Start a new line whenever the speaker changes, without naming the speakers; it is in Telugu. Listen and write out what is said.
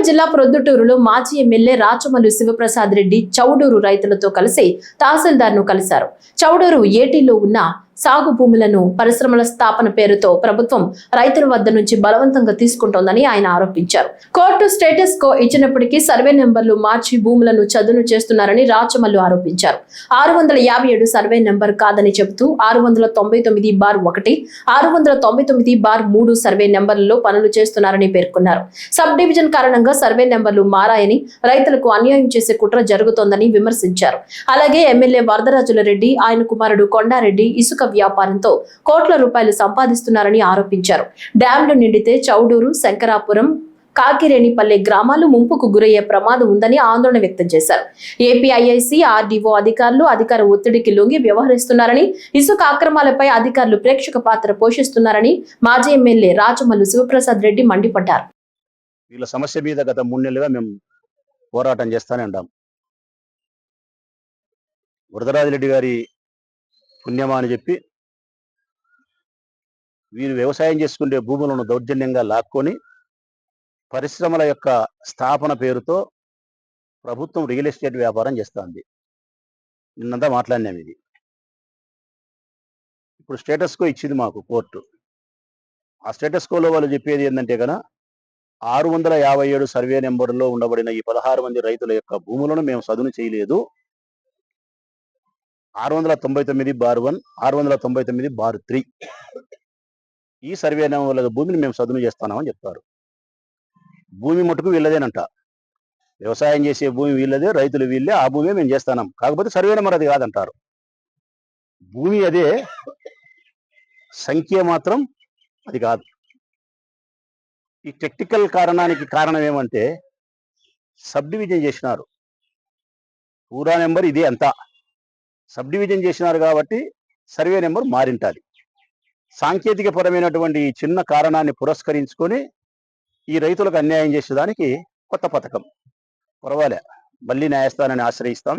జిల్లా ప్రొద్దుటూరులో మాజీ ఎమ్మెల్యే రాచమల్లు శివప్రసాద్ రెడ్డి చౌడూరు రైతులతో కలిసి తహసీల్దార్ను కలిశారు. చౌడూరు ఏటీలో ఉన్న సాగు భూములను పరిశ్రమల స్థాపన పేరుతో ప్రభుత్వం రైతుల వద్ద నుంచి బలవంతంగా తీసుకుంటోందని ఆయన ఆరోపించారు. కోర్టు స్టేటస్ కో ఇచ్చినప్పటికీ సర్వే నెంబర్లు మార్చి భూములను చదును చేస్తున్నారని రాచమల్లు ఆరోపించారు. 657 సర్వే నెంబర్ కాదని చెబుతూ 699/1, 699/3 సర్వే నెంబర్లలో పనులు చేస్తున్నారని పేర్కొన్నారు. సబ్ డివిజన్ కారణంగా సర్వే నెంబర్లు మారాయని, రైతులకు అన్యాయం చేసే కుట్ర జరుగుతోందని విమర్శించారు. అలాగే ఎమ్మెల్యే వరదరాజుల రెడ్డి, ఆయన కుమారుడు కొండారెడ్డి ఇసుక వ్యాపారంతో కోట్ల రూపాయలు సంపాదిస్తున్నారని ఆరోపించారు. డ్యాంలు నిండితే చౌడూరు, శంకరాపురం, కాకిరేణిపల్లె గ్రామాలు ముంపుకు గురయ్యే ప్రమాదం ఉందని ఆందోళన వ్యక్తం చేశారు. ఏపీఐఐసి, ఆర్డీఓ అధికారులు అధికార ఒత్తిడికి లొంగి వ్యవహరిస్తున్నారని, ఇసుక అక్రమాలపై అధికారులు ప్రేక్షక పాత్ర పోషిస్తున్నారని మాజీ ఎమ్మెల్యే రాచమల్లు శివప్రసాద్ రెడ్డి మండిపడ్డారు.
వీళ్ళ సమస్య మీద గత 3 నెలలుగా మేము పోరాటం చేస్తానే ఉంటాం. వరదరాజిరెడ్డి గారి పుణ్యమా అని చెప్పి వీరు వ్యవసాయం చేసుకునే భూములను దౌర్జన్యంగా లాక్కొని పరిశ్రమల యొక్క స్థాపన పేరుతో ప్రభుత్వం రియల్ ఎస్టేట్ వ్యాపారం చేస్తుంది. నిన్నంతా మాట్లాడినాం. ఇది ఇప్పుడు స్టేటస్ కో ఇచ్చింది మాకు కోర్టు. ఆ స్టేటస్ కోలో వాళ్ళు చెప్పేది ఏంటంటే కనుక 657 సర్వే నెంబర్లో ఉండబడిన ఈ 16 మంది రైతుల యొక్క భూములను మేము సదును చేయలేదు. 699/1, 699/3 ఈ సర్వే నెంబర్ల భూమిని మేము సదును చేస్తున్నామని చెప్తారు. భూమి మటుకు వీళ్ళదేనంట. వ్యవసాయం చేసే భూమి వీళ్ళదే, రైతులు వీళ్ళే, ఆ భూమి మేము చేస్తున్నాం. కాకపోతే సర్వే నెంబర్ అది కాదంటారు. భూమి అదే, సంఖ్య మాత్రం అది కాదు. ఈ టెక్నికల్ కారణానికి కారణం ఏమంటే సబ్ డివిజన్ చేసినారు. పూరా నెంబర్ ఇదే అంతా. సబ్ డివిజన్ చేసినారు కాబట్టి సర్వే నెంబర్ మారింటాది. సాంకేతిక పరమైనటువంటి చిన్న కారణాన్ని పురస్కరించుకొని ఈ రైతులకు అన్యాయం చేసేదానికి కొత్త పథకం. పర్వాలే, మళ్ళీ న్యాయస్థానాన్ని ఆశ్రయిస్తాం.